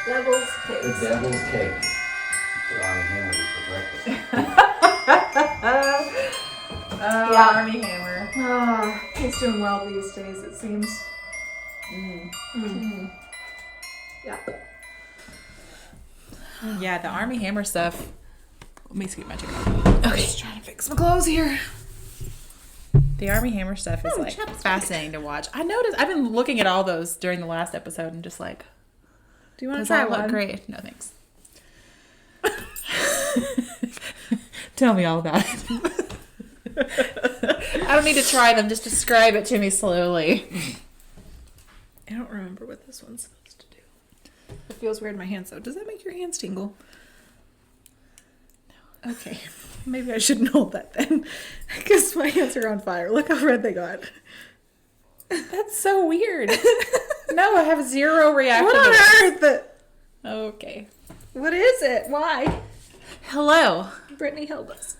Devil's cake. The devil's cake. That's what Army Hammer eats for breakfast. Yeah. Army Hammer. He's doing well these days, it seems. Yeah. Yeah, the Army Hammer stuff. Let me scoot my chicken up. Okay, just trying to fix my clothes here. The Army Hammer stuff is like fascinating to watch. I noticed I've been looking at all those during the last episode and just like, Do you want to try one? look great. No thanks. Tell me all about it. I don't need to try them. Just describe it to me slowly. I don't remember what this one's supposed to do. It feels weird in my hands though. Does that make your hands tingle? No. Okay. Maybe I shouldn't hold that then. Because my hands are on fire. Look how red they got. That's so weird. No, I have zero reaction. What on earth? Okay. What is it? Why? Hello. Brittany held us.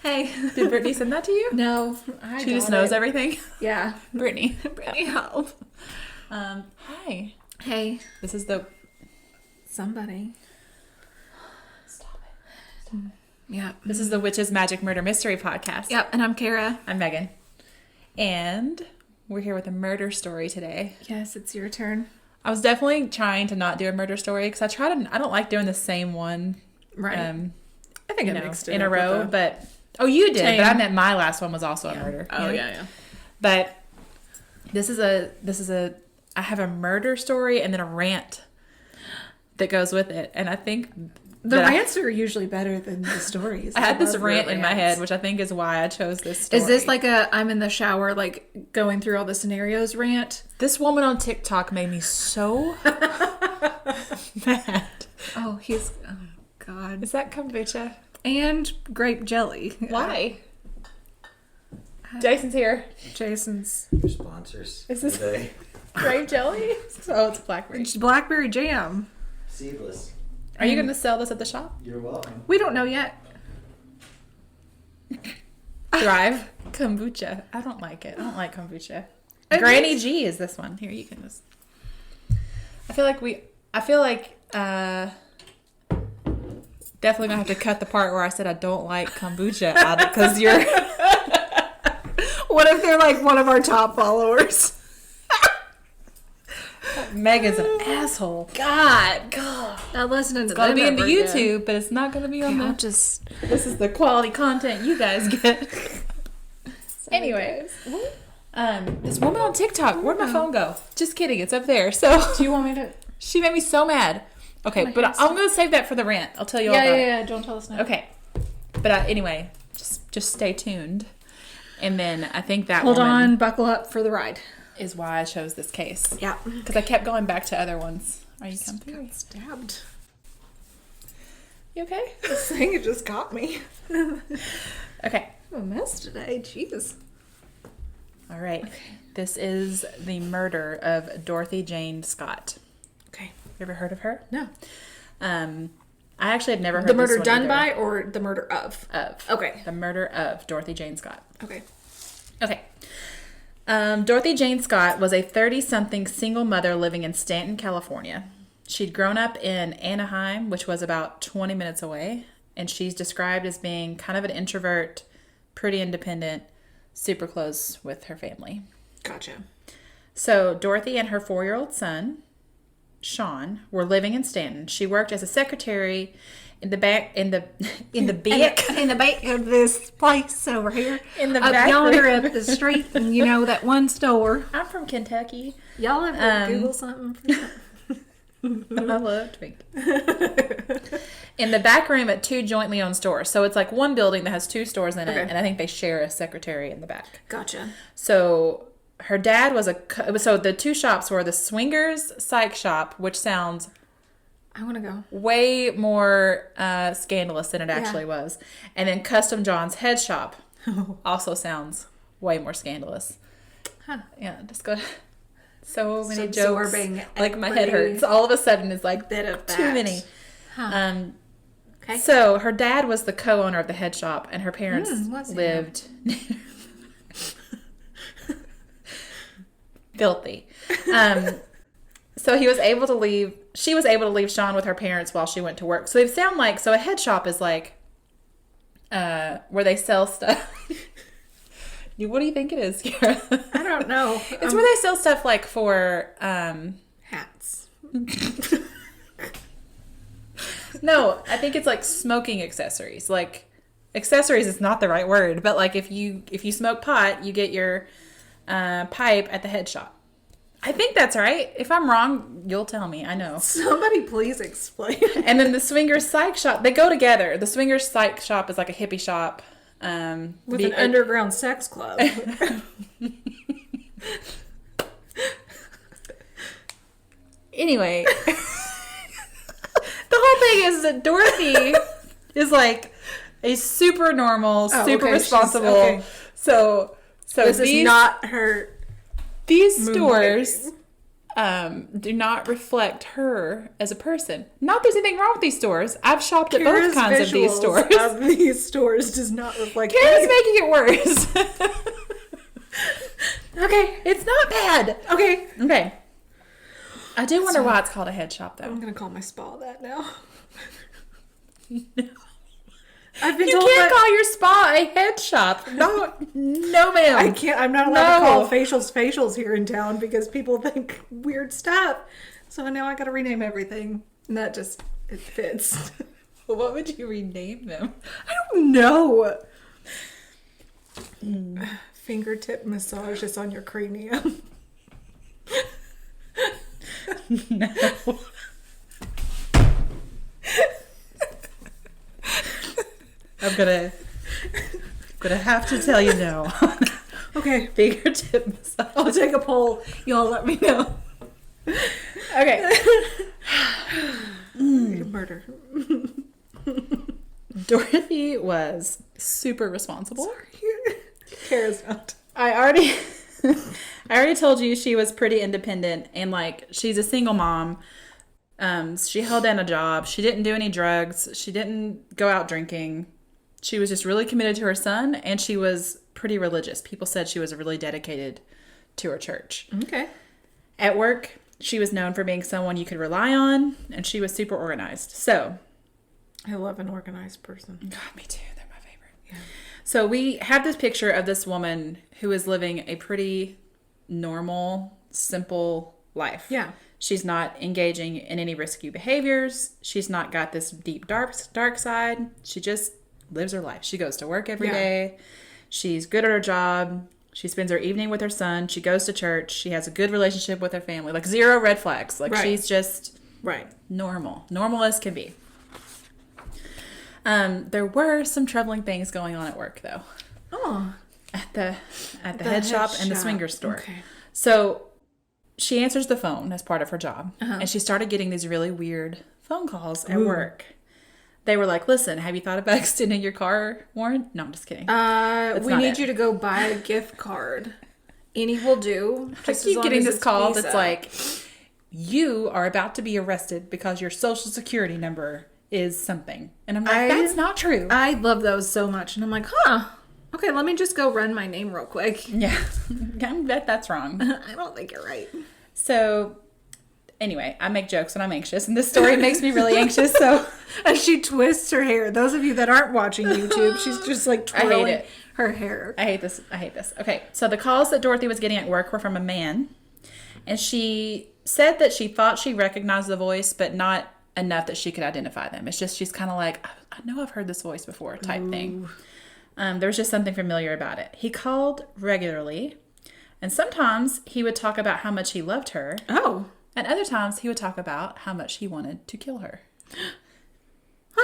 Hey. Did Brittany send that to you? No. She just knows everything. Yeah. Brittany. Brittany held. Hi. Hey. This is the... Somebody. Stop it. Yeah. This is the Witches Magic Murder Mystery Podcast. Yep. And I'm Kara. I'm Megan. And we're here with a murder story today. Yes, it's your turn. I was definitely trying to not do a murder story because I don't like doing the same one. Right. I think I mixed it in a up row, with but... Oh, you did, Tame. but I meant my last one was also a murder. Oh, you know? yeah. But this is a I have a murder story and then a rant that goes with it. And I think The rants are usually better than the stories. I had this love rant your in my rants. head, which I think is why I chose this story. Is this like a I'm in the shower, like going through all the scenarios rant? This woman on TikTok made me so mad. Oh, God. Is that kombucha? And grape jelly. Why? Jason's here. Jason's. Your sponsors Is this- today. Grape jelly? Oh, it's blackberry. It's blackberry jam. Seedless. Are you going to sell this at the shop? You're welcome. We don't know yet. Thrive kombucha. I don't like it. I don't like kombucha. It Granny is- G is this one. Here, you can just. I feel like definitely gonna have to cut the part where I said I don't like kombucha out because you're. What if they're like one of our top followers? Megan's an asshole. God. Not listening to It's gonna them be in the ever again. YouTube, but it's not gonna be on I'll the. just. This is the quality content you guys get. Anyways, this woman on TikTok. Where'd my phone go? Just kidding. It's up there. So Do you want me to? she made me so mad. Okay, My but hands I'm gonna save that for the rant. I'll tell you all about it. Yeah. Don't tell us now. Okay, but anyway, just stay tuned. And then I think that Hold woman on. Buckle up for the ride. is why I chose this case. Yeah. Because I kept going back to other ones. Are you comfy? Stabbed. You okay? This thing it just caught me. Okay. I'm a mess today. Jeez. All right. Okay. This is the murder of Dorothy Jane Scott. Okay. You ever heard of her? No. I actually had never heard The this murder one done either. by or the murder of? Of. Okay. The murder of Dorothy Jane Scott. Okay. Okay. Dorothy Jane Scott was a 30-something single mother living in Stanton, California. She'd grown up in Anaheim, which was about 20 minutes away, and she's described as being kind of an introvert, pretty independent, super close with her family. Gotcha. So Dorothy and her 4-year-old son, Sean, were living in Stanton. She worked as a secretary in the back in the back of this place over here. In the up back yonder room. up the street, and you know that one store. I'm from Kentucky. Y'all have to Google something for that. I love Twink. In the back room at 2 jointly owned stores. So it's like one building that has 2 stores in it, Okay. and I think they share a secretary in the back. Gotcha. So her dad was so the 2 shops were the Swingers Psych Shop, which sounds I want to go. way more scandalous than it actually was, and then Custom John's Head Shop also sounds way more scandalous. Huh. Yeah, just go. So many Absorbing jokes. Like my head every hurts. All of a sudden, it's like bit of too that. many. Huh. Okay. So her dad was the co-owner of the head shop, and her parents was he? lived filthy. So he was able to leave. She was able to leave Sean with her parents while she went to work. So they sound like, so a head shop is like where they sell stuff. What do you think it is, Kara? I don't know. It's where they sell stuff like for Hats. no, I think it's like smoking accessories. Like accessories is not the right word, but like if you smoke pot, you get your pipe at the head shop. I think that's right. If I'm wrong, you'll tell me. I know. Somebody please explain. And then the swingers psych shop, they go together. The swingers psych shop is like a hippie shop. With an underground sex club. Anyway, the whole thing is that Dorothy is like a super normal, super responsible. Okay. So this is not her. These stores do not reflect her as a person. Not there's anything wrong with these stores. I've shopped at both kinds of these stores. Of these stores does not reflect. Kara's making it worse. Okay, it's not bad. Okay. I do wonder why it's called a head shop, though. I'm gonna call my spa that now. I've been You told can't that call your spa a head shop. No, ma'am. I can't. I'm not allowed to call facials here in town because people think weird stuff. So now I got to rename everything, and that just it fits. What would you rename them? I don't know. Fingertip massages on your cranium. No. I'm gonna have to tell you no. Okay. Fingertip massage. I'll take a poll. Y'all let me know. Okay. Murder. Dorothy was super responsible. Kara's not. I already told you she was pretty independent and like she's a single mom. She held down a job. She didn't do any drugs. She didn't go out drinking. She was just really committed to her son, and she was pretty religious. People said she was really dedicated to her church. Okay. At work, she was known for being someone you could rely on, and she was super organized. So, I love an organized person. God, me too. They're my favorite. Yeah. So we have this picture of this woman who is living a pretty normal, simple life. Yeah. She's not engaging in any risky behaviors. She's not got this deep, dark side. She just lives her life. She goes to work every day. She's good at her job. She spends her evening with her son. She goes to church. She has a good relationship with her family. Like zero red flags. Like she's just normal. Normal as can be. There were some troubling things going on at work though. Oh. At the head shop and the swinger store. Okay. So she answers the phone as part of her job. And she started getting these really weird phone calls at work. They were like, listen, have you thought about extending your car warrant? No, I'm just kidding. We need you to go buy a gift card. Any will do. I keep getting this call that's like, you are about to be arrested because your social security number is something. And I'm like, that's not true. I love those so much. And I'm like, okay, let me just go run my name real quick. Yeah, I bet that's wrong. I don't think you're right. So anyway, I make jokes when I'm anxious, and this story makes me really anxious. So as she twists her hair, those of you that aren't watching YouTube, she's just like twirling her hair. I hate this. Okay, so the calls that Dorothy was getting at work were from a man, and she said that she thought she recognized the voice, but not enough that she could identify them. It's just she's kind of like, I know I've heard this voice before type thing. There was just something familiar about it. He called regularly, and sometimes he would talk about how much he loved her. Oh. And other times he would talk about how much he wanted to kill her.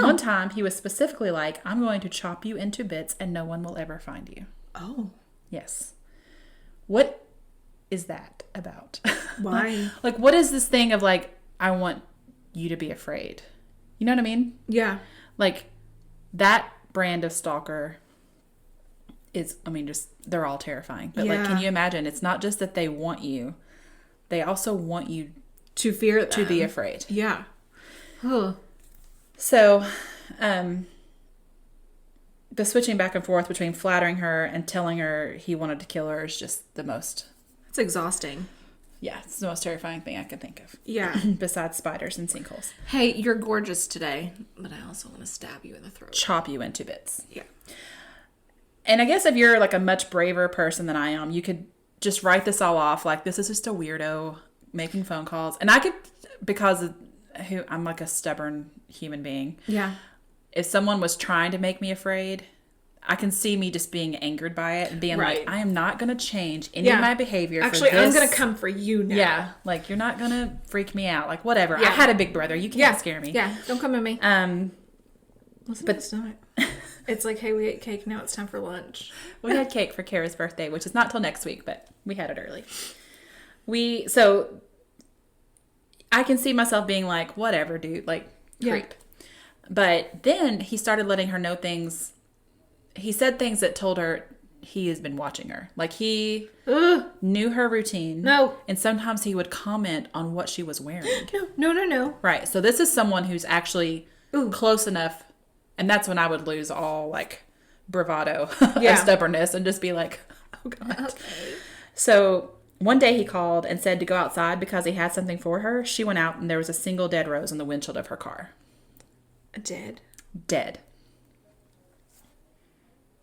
One time he was specifically like, I'm going to chop you into bits and no one will ever find you. Oh. Yes. What is that about? Why? Like, what is this thing of like, I want you to be afraid? You know what I mean? Yeah. Like, that brand of stalker is, I mean, just, they're all terrifying. But like, can you imagine? It's not just that they want you. They also want you to fear them. To be afraid. Yeah. Huh. So, the switching back and forth between flattering her and telling her he wanted to kill her is just the most... It's exhausting. Yeah, it's the most terrifying thing I can think of. Yeah. Besides spiders and sinkholes. Hey, you're gorgeous today, but I also want to stab you in the throat. Chop you into bits. Yeah. And I guess if you're like a much braver person than I am, you could just write this all off like this is just a weirdo making phone calls. And I could, because of who I'm like a stubborn human being. Yeah. If someone was trying to make me afraid, I can see me just being angered by it and being Right. like, I am not going to change any of my behavior. Actually, for this. I'm going to come for you now. Yeah. Like, you're not going to freak me out. Like, whatever. Yeah. I had a big brother. You can't scare me. Yeah. Don't come at me. Listen, But it's not. It's like, hey, we ate cake. Now it's time for lunch. We had cake for Kara's birthday, which is not till next week, but we had it early. So I can see myself being like, whatever, dude, like, creep. But then he started letting her know things. He said things that told her he has been watching her. Like, he knew her routine. No. And sometimes he would comment on what she was wearing. No. Right. So this is someone who's actually close enough. And that's when I would lose all, like, bravado and stubbornness and just be like, oh, God. Okay. So one day he called and said to go outside because he had something for her. She went out and there was a single dead rose on the windshield of her car. Dead? Dead.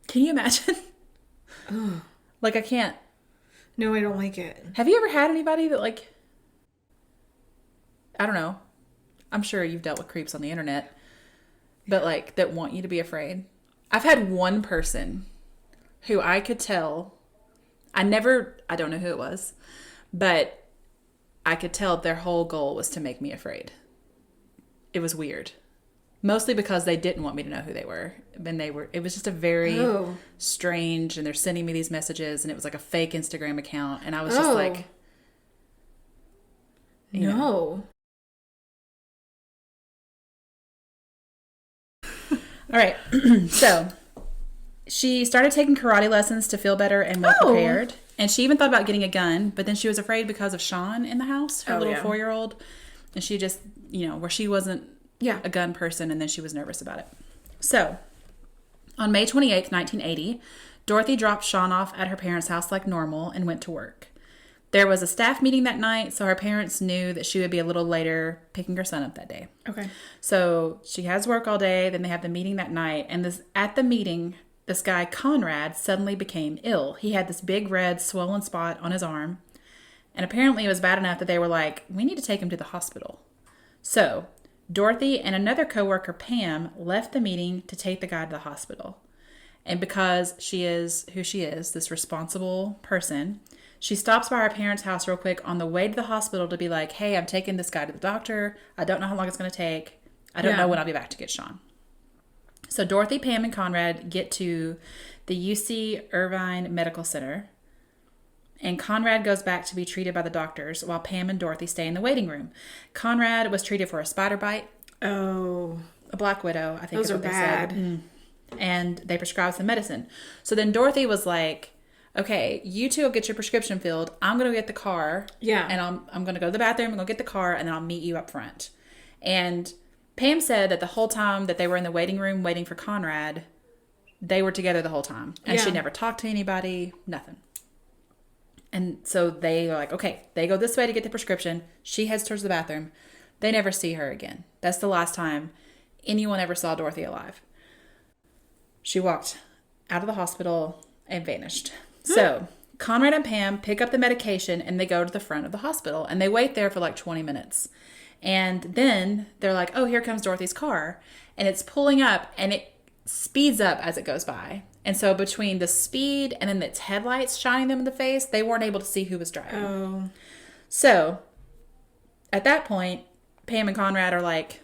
Can you imagine? Like, I can't. No, I don't like it. Have you ever had anybody that, like, I don't know. I'm sure you've dealt with creeps on the internet. But, like, that want you to be afraid. I've had one person who I could tell. I don't know who it was. But I could tell their whole goal was to make me afraid. It was weird. Mostly because they didn't want me to know who they were. And it was just a very strange, and they're sending me these messages, and it was like a fake Instagram account. And I was just like, no. All right. So she started taking karate lessons to feel better and more prepared. And she even thought about getting a gun, but then she was afraid because of Sean in the house, her little 4-year-old. And she just, where she wasn't a gun person, and then she was nervous about it. So on May 28th, 1980, Dorothy dropped Sean off at her parents' house like normal and went to work. There was a staff meeting that night, so her parents knew that she would be a little later picking her son up that day. Okay. So she has work all day, then they have the meeting that night, and at the meeting, this guy, Conrad, suddenly became ill. He had this big red swollen spot on his arm, and apparently it was bad enough that they were like, we need to take him to the hospital. So Dorothy and another coworker, Pam, left the meeting to take the guy to the hospital. And because she is who she is, this responsible person, she stops by her parents' house real quick on the way to the hospital to be like, hey, I'm taking this guy to the doctor. I don't know how long it's going to take. I don't know when I'll be back to get Sean. So Dorothy, Pam, and Conrad get to the UC Irvine Medical Center. And Conrad goes back to be treated by the doctors while Pam and Dorothy stay in the waiting room. Conrad was treated for a spider bite. Oh. A black widow, I think Those is are what they bad. said. And they prescribed some medicine. So then Dorothy was like, okay, you two will get your prescription filled. I'm going to get the car. Yeah. And I'm going to go to the bathroom. I'm going to get the car, and then I'll meet you up front. And Pam said that the whole time that they were in the waiting room waiting for Conrad, they were together the whole time. And she never talked to anybody, nothing. And so they were like, okay, they go this way to get the prescription. She heads towards the bathroom. They never see her again. That's the last time anyone ever saw Dorothy alive. She walked out of the hospital and vanished. So Conrad and Pam pick up the medication and they go to the front of the hospital, and they wait there for like 20 minutes. And then they're like, oh, here comes Dorothy's car. And it's pulling up, and it speeds up as it goes by. And so between the speed and then its headlights shining them in the face, they weren't able to see who was driving. Oh. So at that point, Pam and Conrad are like,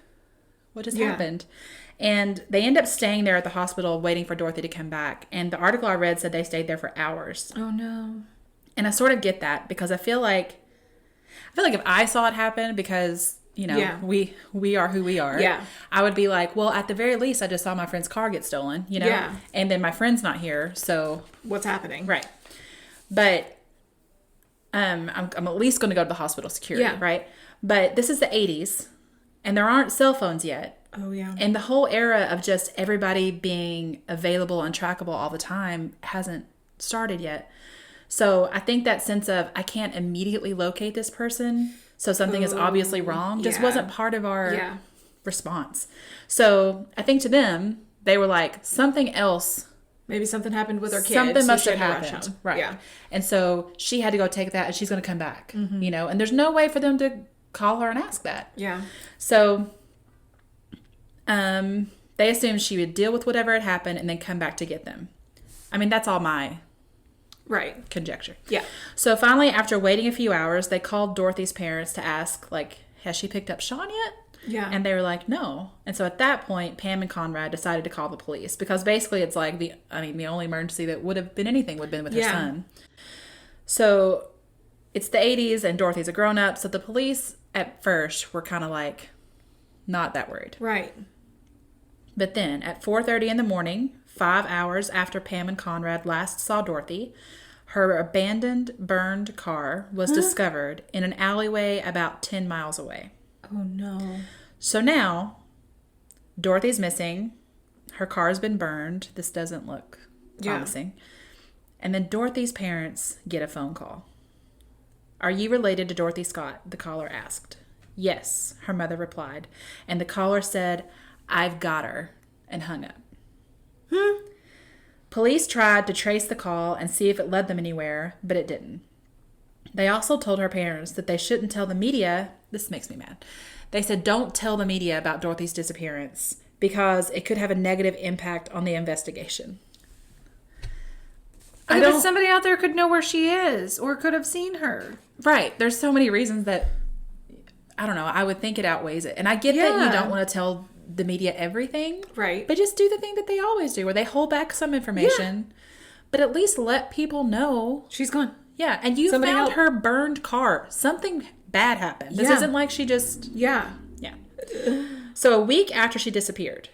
what just happened? And they end up staying there at the hospital waiting for Dorothy to come back. And the article I read said they stayed there for hours. Oh, no. And I sort of get that, because I feel like if I saw it happen, because, we are who we are. Yeah. I would be like, well, at the very least, I just saw my friend's car get stolen, Yeah. And then my friend's not here, so. What's happening? Right. But I'm at least going to go to the hospital security, right? But this is the 80s, and there aren't cell phones yet. Oh, yeah. And the whole era of just everybody being available and trackable all the time hasn't started yet. So I think that sense of I can't immediately locate this person, so something is obviously wrong, just wasn't part of our response. So I think to them, they were like, something else. Maybe something happened with our kids. Something must so have she had to rush happened. home. Right. Yeah. And so she had to go take that and she's going to come back, you know, and there's no way for them to call her and ask that. Yeah. So they assumed she would deal with whatever had happened and then come back to get them. I mean, that's all my conjecture. Yeah. So finally, after waiting a few hours, they called Dorothy's parents to ask, like, has she picked up Sean yet? Yeah. And they were like, no. And so at that point, Pam and Conrad decided to call the police because basically it's like the only emergency that would have been anything would have been with her son. So it's the 80s and Dorothy's a grown up. So the police at first were kind of like not that worried. Right. But then at 4:30 in the morning, 5 hours after Pam and Conrad last saw Dorothy, her abandoned, burned car was discovered in an alleyway about 10 miles away. Oh, no. So now, Dorothy's missing. Her car's been burned. This doesn't look promising. And then Dorothy's parents get a phone call. Are you related to Dorothy Scott? The caller asked. Yes, her mother replied. And the caller said, I've got her, and hung up. Police tried to trace the call and see if it led them anywhere, but it didn't. They also told her parents that they shouldn't tell the media. This makes me mad. They said, don't tell the media about Dorothy's disappearance because it could have a negative impact on the investigation. But somebody out there could know where she is or could have seen her. Right. There's so many reasons that, I don't know, I would think it outweighs it. And I get that you don't want to tell the media everything. Right. But just do the thing that they always do where they hold back some information. But at least let people know. She's gone. Yeah, and you found her burned car. Something bad happened. This isn't like she just... Yeah. Yeah. So a week after she disappeared,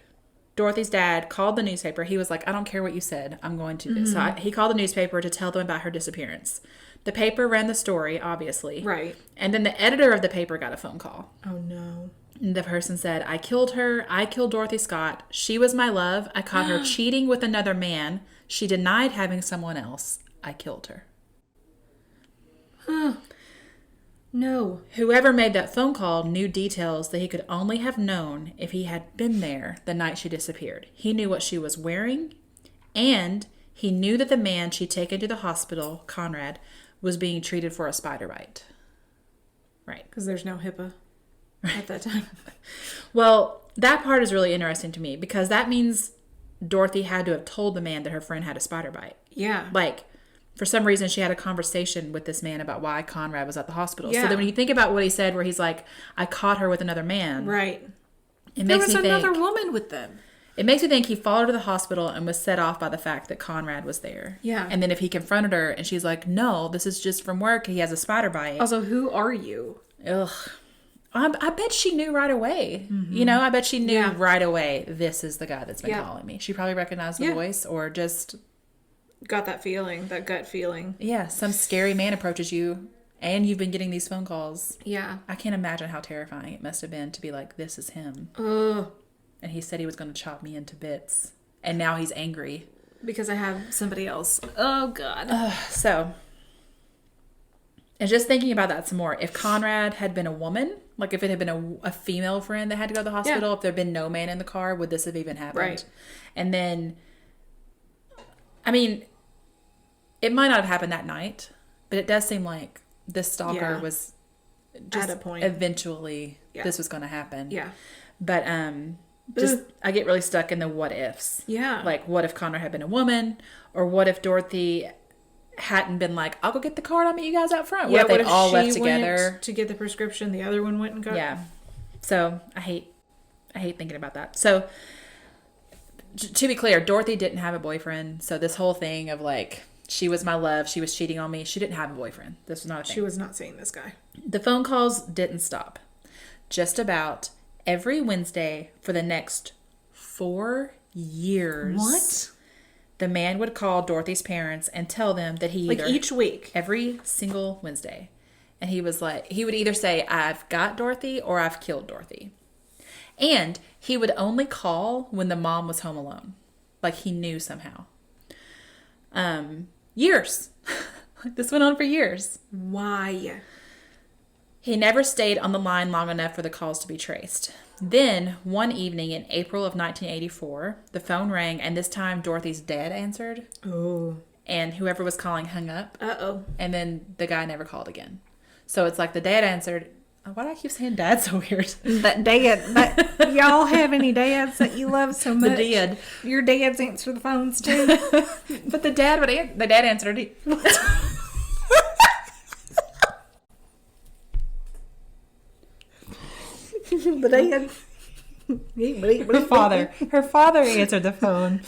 Dorothy's dad called the newspaper. He was like, I don't care what you said. I'm going to do this. So he called the newspaper to tell them about her disappearance. The paper ran the story, obviously. Right. And then the editor of the paper got a phone call. Oh, no. And the person said, I killed her. I killed Dorothy Scott. She was my love. I caught her cheating with another man. She denied having someone else. I killed her. No. Whoever made that phone call knew details that he could only have known if he had been there the night she disappeared. He knew what she was wearing, and he knew that the man she'd taken to the hospital, Conrad, was being treated for a spider bite. Right. Because there's no HIPAA at that time. Well, that part is really interesting to me because that means Dorothy had to have told the man that her friend had a spider bite. Yeah. Like, for some reason, she had a conversation with this man about why Conrad was at the hospital. Yeah. So then when you think about what he said, where he's like, I caught her with another man. Right. It There makes was me think, another woman with them. It makes me think he followed her to the hospital and was set off by the fact that Conrad was there. Yeah. And then if he confronted her and she's like, no, this is just from work. He has a spider bite. Also, who are you? Ugh. I bet she knew right away. You know, I bet she knew right away, this is the guy that's been calling me. She probably recognized the voice or just... Got that feeling, that gut feeling. Yeah, some scary man approaches you and you've been getting these phone calls. Yeah. I can't imagine how terrifying it must have been to be like, this is him. Ugh. And he said he was going to chop me into bits. And now he's angry. Because I have somebody else. Oh, God. So, and just thinking about that some more. If Conrad had been a woman, like if it had been a female friend that had to go to the hospital, if there had been no man in the car, would this have even happened? Right. And then, I mean, it might not have happened that night, but it does seem like this stalker was just at a point. Eventually this was going to happen. Yeah. But I get really stuck in the what ifs. Yeah. Like, what if Connor had been a woman? Or what if Dorothy hadn't been like, I'll go get the card, I'll meet you guys out front? What if they all left together? Went to get the prescription, the other one went and got it? Yeah. So, I hate thinking about that. So, to be clear, Dorothy didn't have a boyfriend. So, this whole thing of like, she was my love, she was cheating on me. She didn't have a boyfriend. This was not a thing. She was not seeing this guy. The phone calls didn't stop. Just about every Wednesday for the next 4 years. What? The man would call Dorothy's parents and tell them that he like each week. Every single Wednesday. And he was like, he would either say, I've got Dorothy or I've killed Dorothy. And he would only call when the mom was home alone. Like he knew somehow. Years. This went on for years. Why? He never stayed on the line long enough for the calls to be traced. Then, one evening in April of 1984, the phone rang, and this time Dorothy's dad answered. Oh. And whoever was calling hung up. Uh-oh. And then the guy never called again. So it's like the dad answered. Why do I keep saying dad so weird? That dad. Y'all have any dads that you love so much? The dad. Your dads answer the phones too. But the dad answered. The dad. Her father answered the phone.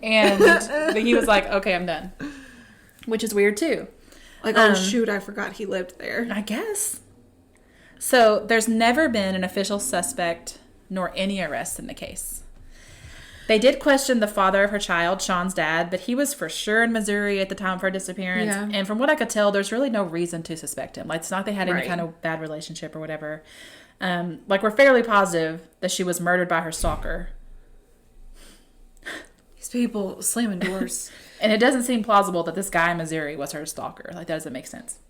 And he was like, okay, I'm done. Which is weird too. Like, oh shoot, I forgot he lived there. I guess. So there's never been an official suspect nor any arrests in the case. They did question the father of her child, Sean's dad, but he was for sure in Missouri at the time of her disappearance. Yeah. And from what I could tell, there's really no reason to suspect him. Like, it's not they had any Right. kind of bad relationship or whatever. Like, we're fairly positive that she was murdered by her stalker. These people slamming doors. And it doesn't seem plausible that this guy in Missouri was her stalker. Like, that doesn't make sense.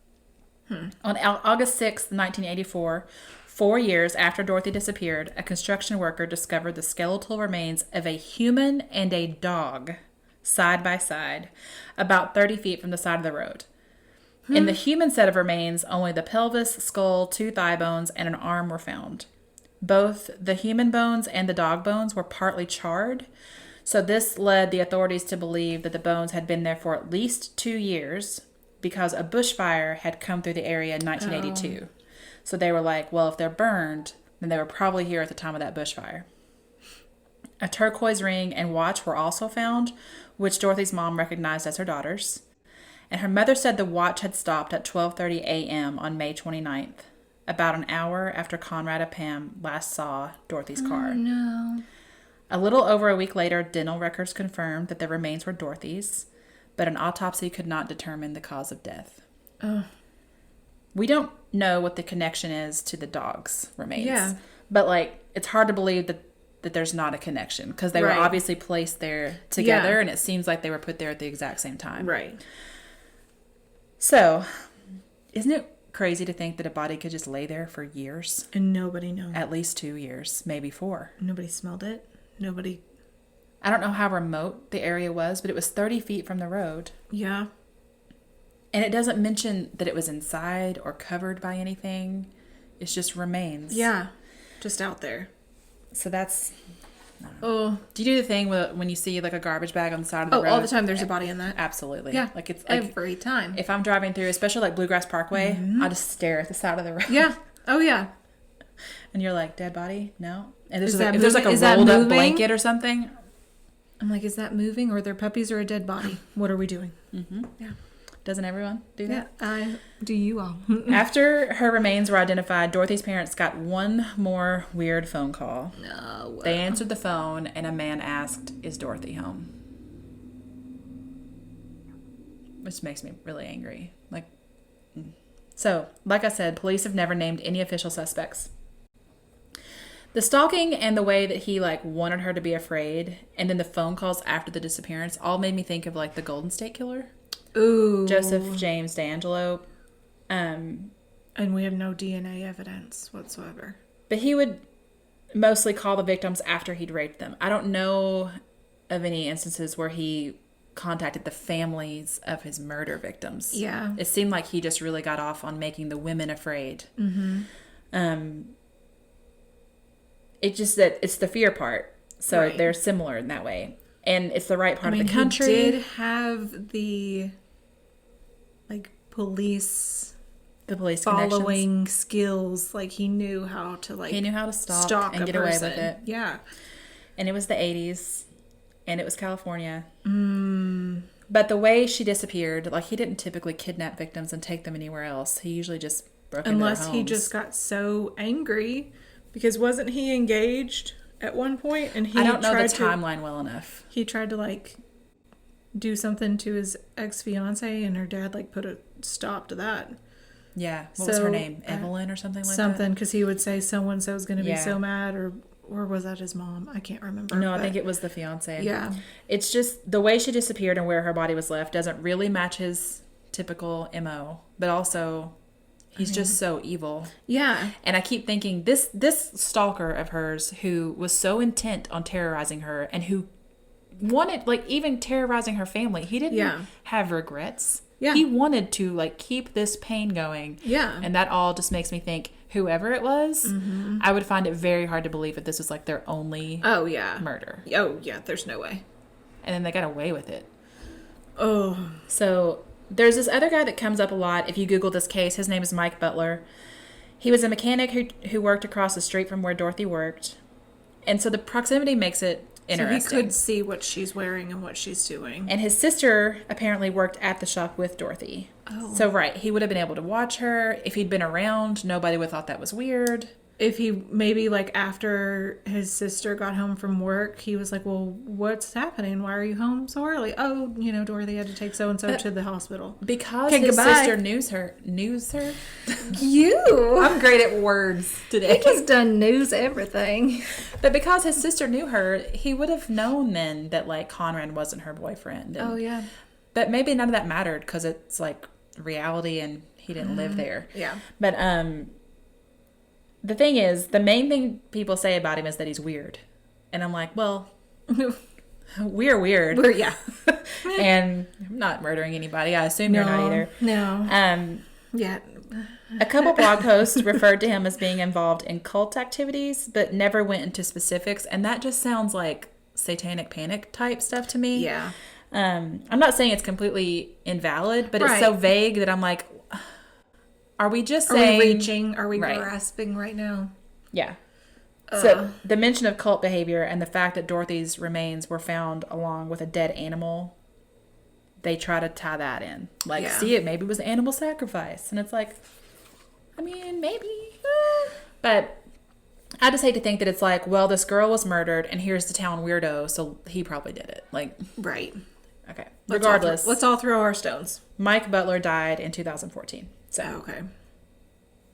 On August 6th, 1984, 4 years after Dorothy disappeared, a construction worker discovered the skeletal remains of a human and a dog side by side, about 30 feet from the side of the road. In the human set of remains, only the pelvis, skull, 2 thigh bones, and an arm were found. Both the human bones and the dog bones were partly charred, so this led the authorities to believe that the bones had been there for at least 2 years because a bushfire had come through the area in 1982. So they were like, well, if they're burned, then they were probably here at the time of that bushfire. A turquoise ring and watch were also found, which Dorothy's mom recognized as her daughter's. And her mother said the watch had stopped at 12:30 a.m. on May 29th, about an hour after Conrad and Pam last saw Dorothy's car. Oh, no. A little over a week later, dental records confirmed that the remains were Dorothy's, but an autopsy could not determine the cause of death. Oh. We don't know what the connection is to the dog's remains. Yeah. But, like, it's hard to believe that there's not a connection because they Right. were obviously placed there together, Yeah. and it seems like they were put there at the exact same time. Right. So, isn't it crazy to think that a body could just lay there for years? And nobody knows. At least 2 years, maybe 4. Nobody smelled it. Nobody. I don't know how remote the area was, but it was 30 feet from the road. Yeah. And it doesn't mention that it was inside or covered by anything. It's just remains. Yeah. Just out there. So that's... Oh. Do you do the thing when you see like a garbage bag on the side of the road? Oh, all the time there's a body in that. Absolutely. Yeah. Like it's like Every time. if I'm driving through, especially like Bluegrass Parkway, I just stare at the side of the road. Yeah. Oh, yeah. And you're like, dead body? No. And there's Is like, that if there's like moving? a Is that rolled up moving? blanket or something. I'm like, is that moving or are there puppies or a dead body? What are we doing? Mm-hmm. Yeah. Doesn't everyone do Yeah. that? Do you all? After her remains were identified, Dorothy's parents got one more weird phone call. No. They answered the phone, and a man asked, "Is Dorothy home?" Which makes me really angry. So, like I said, police have never named any official suspects. The stalking and the way that he wanted her to be afraid, and then the phone calls after the disappearance, all made me think of the Golden State Killer, Ooh. Joseph James D'Angelo. And we have no DNA evidence whatsoever. But he would mostly call the victims after he'd raped them. I don't know of any instances where he contacted the families of his murder victims. Yeah. It seemed like he just really got off on making the women afraid. Mm-hmm. It just that it's the fear part. So Right. they're similar in that way. And it's the right part of the He country. did have the police The police following skills. He knew how to He knew how to stalk and a get away person. with it. Yeah. And it was the 80s. And it was California. But the way she disappeared, he didn't typically kidnap victims and take them anywhere else. He usually just broke into their Unless he homes. just got so angry, because wasn't he engaged at one point? And he I don't know the tried timeline well enough. He tried to do something to his ex-fiance, and her dad put a stop to that. Yeah. What was her name? Evelyn or something like that? Something, because he would say so and so is going to be Yeah. so mad, or was that his mom? I can't remember. No, I but- think it was the fiance. Yeah. It's just the way she disappeared and where her body was left doesn't really match his typical MO, but also he's just so evil. Yeah. And I keep thinking this stalker of hers who was so intent on terrorizing her and who wanted, like, even terrorizing her family, he didn't have regrets. Yeah. He wanted to, like, keep this pain going. Yeah. And that all just makes me think, whoever it was, I would find it very hard to believe that this was, like, their only murder. Oh, yeah, there's no way. And then they got away with it. Oh. So there's this other guy that comes up a lot if you Google this case. His name is Mike Butler. He was a mechanic who worked across the street from where Dorothy worked. And so the proximity makes it interesting. So he could see what she's wearing and what she's doing. And his sister apparently worked at the shop with Dorothy. Oh. So, right, he would have been able to watch her. If he'd been around, nobody would have thought that was weird. If he, maybe, like, after his sister got home from work, he was like, well, what's happening? Why are you home so early? Oh, you know, Dorothy had to take so-and-so to the hospital. Because Okay, his goodbye. sister news her? You! I'm great at words today. He just done news everything. But because his sister knew her, he would have known then that, like, Conrad wasn't her boyfriend. And, Oh, yeah. But maybe none of that mattered because it's, like, reality and he didn't live there. Yeah. But the thing is, the main thing people say about him is that he's weird. And I'm like, well, we're weird. Yeah. And I'm not murdering anybody. I assume you're not either. No. Yeah. A couple blog posts referred to him as being involved in cult activities, but never went into specifics. And that just sounds like satanic panic type stuff to me. Yeah. I'm not saying it's completely invalid, but it's so vague that I'm like, are we just saying... Are we reaching? Are we Right. grasping right now? Yeah. So the mention of cult behavior and the fact that Dorothy's remains were found along with a dead animal, they try to tie that in. Like, see it, maybe it was animal sacrifice. And it's like, I mean, maybe. But I just hate to think that it's like, well, this girl was murdered and here's the town weirdo, so he probably did it. Like, Right. okay. Regardless. Let's all throw our stones. Mike Butler died in 2014. So okay.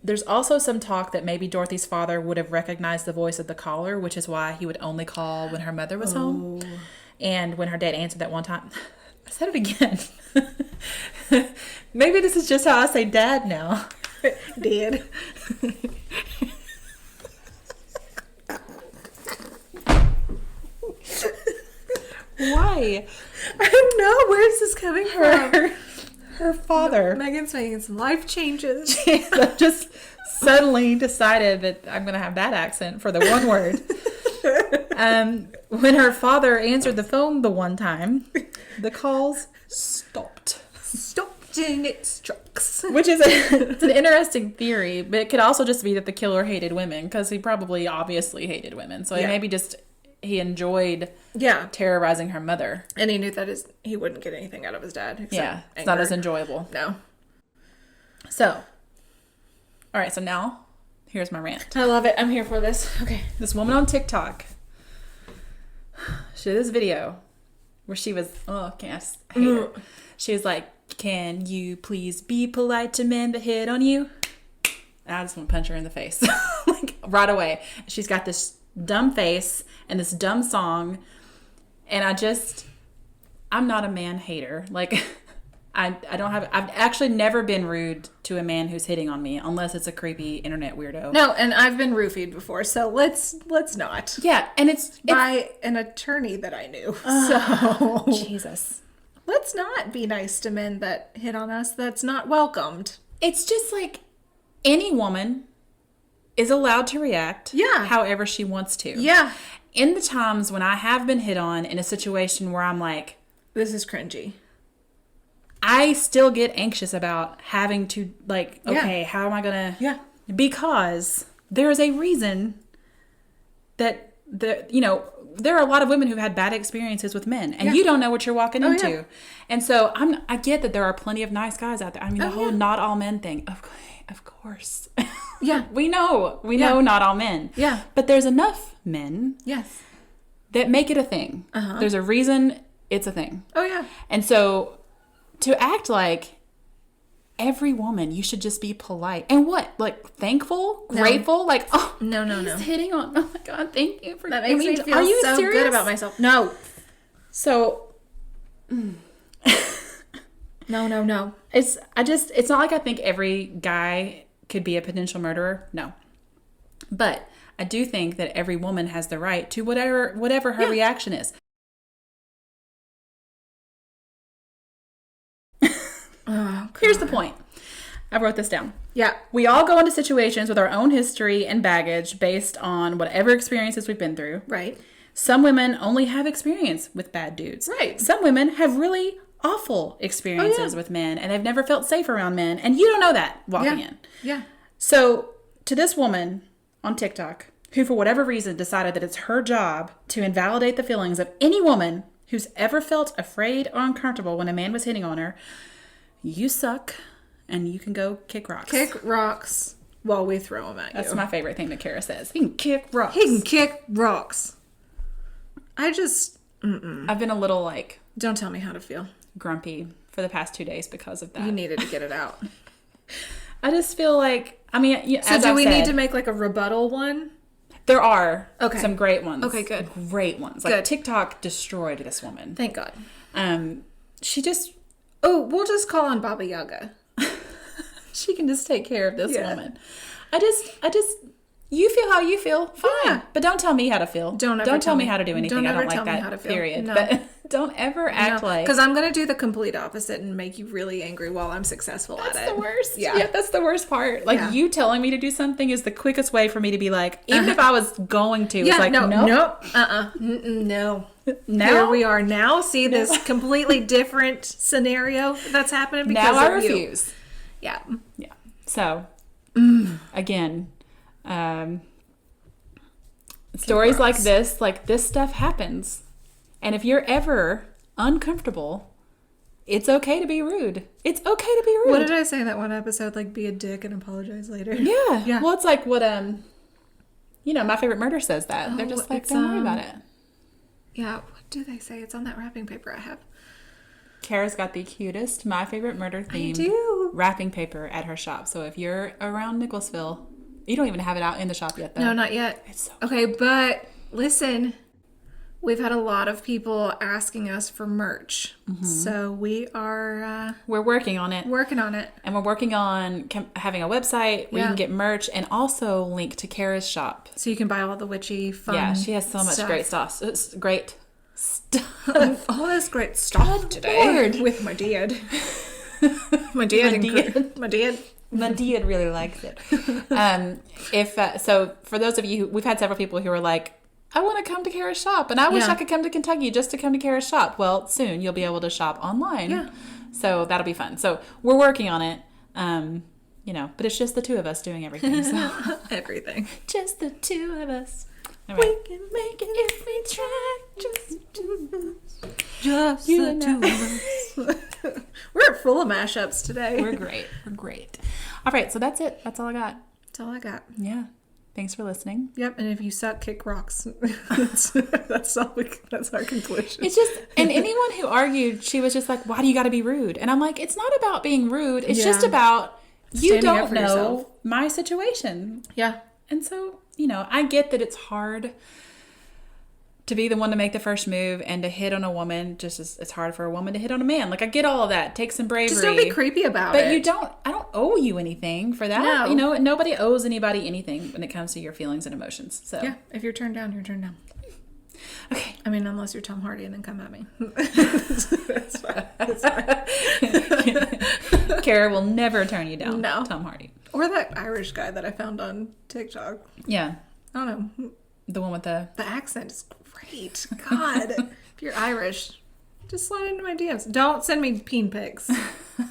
there's also some talk that maybe Dorothy's father would have recognized the voice of the caller, which is why he would only call when her mother was home. And when her dad answered that one time, I said it again. Maybe this is just how I say dad now. Dad. Why? I don't know. Where's this coming from? Her father. Megan's making some life changes. I just suddenly decided that I'm going to have that accent for the one word. When her father answered the phone the one time, the calls stopped. Stopped in its tracks. Which is it's an interesting theory, but it could also just be that the killer hated women because he probably obviously hated women. So maybe just he enjoyed terrorizing her mother. And he knew that he wouldn't get anything out of his dad. Yeah, it's not as enjoyable. No. So, all right, so now here's my rant. I love it. I'm here for this. Okay. This woman on TikTok, she did this video where she was, I hate her. She was like, can you please be polite to men that hit on you? And I just want to punch her in the face. Like, right away. She's got this dumb face and this dumb song. And I'm not a man hater. Like, I've actually never been rude to a man who's hitting on me unless it's a creepy internet weirdo. No, and I've been roofied before, so let's not. Yeah, and it's by an attorney that I knew. So Jesus. Let's not be nice to men that hit on us. That's not welcomed. It's just like any woman is allowed to react however she wants to. Yeah. In the times when I have been hit on in a situation where I'm like, this is cringy, I still get anxious about having to, like, okay, how am I going to... Yeah. Because there is a reason that, there are a lot of women who've had bad experiences with men, and you don't know what you're walking into. Yeah. And so I get that there are plenty of nice guys out there. I mean, the whole not all men thing. Of course. Yeah. We know not all men. Yeah. But there's enough men. Yes. That make it a thing. Uh-huh. There's a reason it's a thing. Oh, yeah. And so to act like every woman, you should just be polite. And what? Like, thankful? No. Grateful? Like, oh, no. He's hitting on. Oh, my God. Thank you for that. Makes me feel so good about myself. No. So, No. It's not like I think every guy could be a potential murderer. No. But I do think that every woman has the right to whatever her reaction is. Here's the point. I wrote this down. Yeah. We all go into situations with our own history and baggage based on whatever experiences we've been through. Right. Some women only have experience with bad dudes. Right. Some women have really awful experiences with men, and they've never felt safe around men, and you don't know that walking in. Yeah. So to this woman on TikTok, who for whatever reason decided that it's her job to invalidate the feelings of any woman who's ever felt afraid or uncomfortable when a man was hitting on her, you suck, and you can go kick rocks. Kick rocks while we throw them at you. That's my favorite thing that Kara says. He can kick rocks. He can kick rocks. I've been a little like... Don't tell me how to feel. Grumpy for the past 2 days because of that. You needed to get it out. I just feel like... I mean, so do we need to make like a rebuttal one? There are okay. some great ones. Okay, good. Great ones. Like TikTok destroyed this woman. Thank God. She just... Oh, we'll just call on Baba Yaga. She can just take care of this woman. I just... You feel how you feel. Fine. Yeah. But don't tell me how to feel. Don't tell me how to do anything. I don't like that, period. No. But don't ever act like... Because I'm going to do the complete opposite and make you really angry while I'm successful at it. That's the worst. Yeah, that's the worst part. Like, you telling me to do something is the quickest way for me to be like, even if I was going to, it's like, no. No. Now? Here we are now. See this completely different scenario that's happening because now I of refuse. You. Yeah. So, again... stories like this stuff happens, and if you're ever uncomfortable, it's okay to be rude. It's okay to be rude. What did I say in that one episode? Like, be a dick and apologize later. Yeah. Well, it's like what My Favorite Murder says that. They're just like, don't worry about it. Yeah. What do they say? It's on that wrapping paper I have. Kara's got the cutest My Favorite Murder themed wrapping paper at her shop. So if you're around Nicholasville. You don't even have it out in the shop yet, though. No, not yet. It's so okay, but listen, we've had a lot of people asking us for merch. Mm-hmm. So we are... we're working on it. Working on it. And we're working on having a website where you can get merch and also link to Kara's shop. So you can buy all the witchy fun Yeah, she has so much great stuff. It's great stuff. All this great stuff today with my dad. My dad. Madia really likes it. So for those of you we've had several people who are like, I want to come to Kara's shop, and I wish I could come to Kentucky just to come to Kara's shop. Well, soon you'll be able to shop online. Yeah. So that'll be fun. So we're working on it. But it's just the two of us doing everything. So everything. Just the two of us. Right. We can make it if we try. Just the two of us. We're full of mashups today. We're great. All right, so that's it. That's all I got. That's all I got. Yeah. Thanks for listening. Yep, and if you suck, kick rocks. That's our conclusion. It's just, and anyone who argued, she was just like, why do you got to be rude? And I'm like, it's not about being rude. It's just about, you don't know yourself. My situation. Yeah. And so, I get that it's hard to be the one to make the first move and to hit on a woman, just as it's hard for a woman to hit on a man. Like, I get all of that. Take some bravery. Just don't be creepy about it. But I don't owe you anything for that. No. Nobody owes anybody anything when it comes to your feelings and emotions. So yeah, if you're turned down, you're turned down. Okay. I mean, unless you're Tom Hardy and then come at me. That's fine. Kara will never turn you down. No. Tom Hardy. Or that Irish guy that I found on TikTok. Yeah. I don't know. The one with the accent is great. God. If you're Irish, just slide into my DMs. Don't send me peen pics.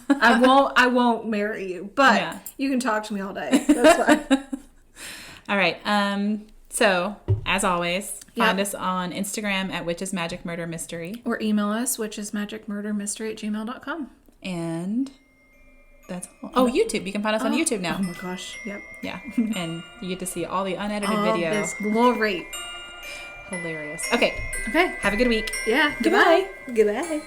I won't marry you. But you can talk to me all day. That's fine. All right. So, as always, find us on Instagram at Witches Magic Murder Mystery. Or email us, witchesmagicmurdermystery@gmail.com. And that's all. Oh, YouTube. You can find us on YouTube now. Oh my gosh. Yep. Yeah. And you get to see all the unedited video. This glory. Hilarious. Okay. Have a good week. Yeah. Goodbye. Goodbye.